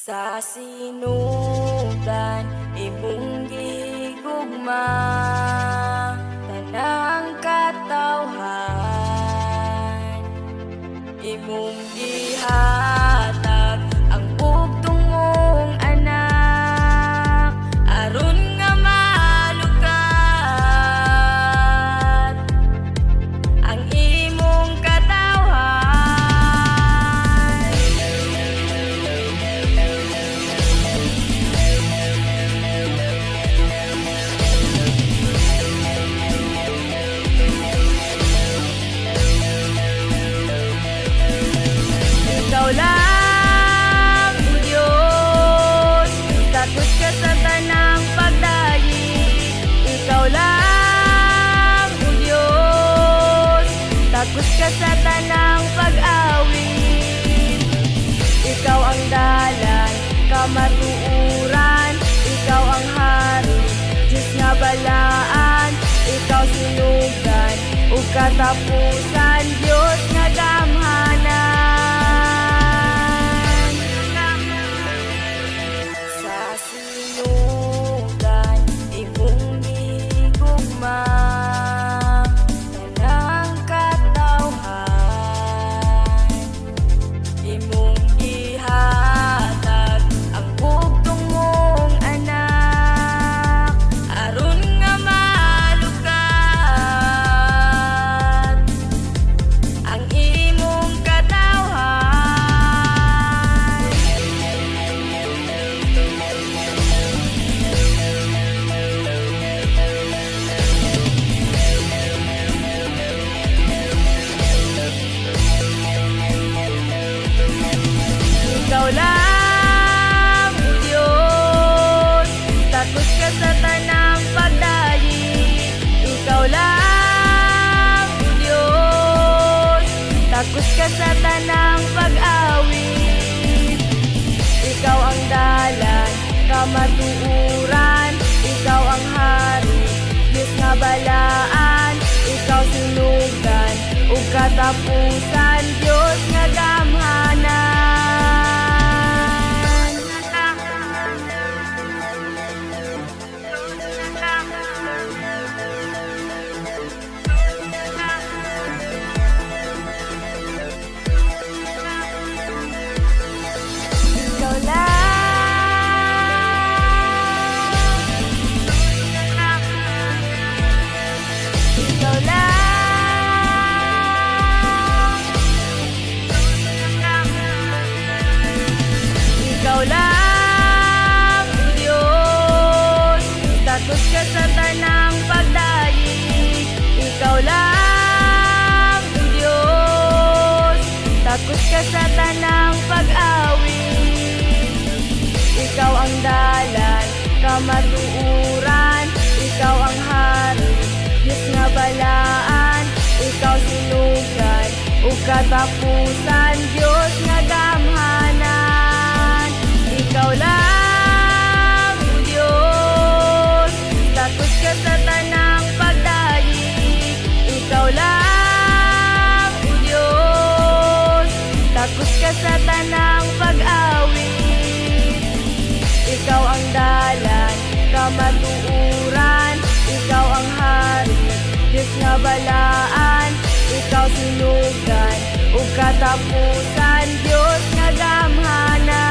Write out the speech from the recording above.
Sa sinugan imong gihigugma, tanang katawhan imong gihatag ang bugtong mong anak, aron nga malukat ang imong katawhan. Ikaw lang, o Diyos, takot ka sa tanang pagdayi. Ikaw lang, o Diyos, takot ka sa tanang pag-awit. Ikaw ang dalan, kamatuuran, ikaw ang hari, Diyos nga balaan. Ikaw sinugan, ug katapusan, Diyos nga gamhanan. Sa sinugan imong gihigugma, tanang katawhan imong gihatag ang bugtong mong anak, aron nga malukat ang imong katawhan. Ikaw lang, o Diyos, takot ka sa tanang pagdayi. Ikaw lang, o Diyos, takot ka sa tanang pag-awit. Ikaw ang dalan, kamatuuran, ikaw ang hari, Diyos nga balaan. Ikaw sinugan, ug katapusan, Diyos nga gamhanan. Ikaw lang, ikaw lang, ikaw lang, o Diyos, takot ka sa tanang pagdayi. Ikaw lang, o Diyos, takot ka sa tanang pag-awit. Ikaw ang dalan, kamatuuran, ikaw ang hari, Diyos nga balaan. Ikaw sinugan, ug katapusan, Diyos nga gamhanan. Ikaw lang, o Diyos, takot ka sa tanang pagdayi. Ikaw lang, o Diyos, takot ka sa tanang pag-awit. Ikaw ang dalan, kamatuuran, ikaw ang hari, Diyos nga balaan. Ikaw sinugan, ug katapusan, Diyos nga gamhanan.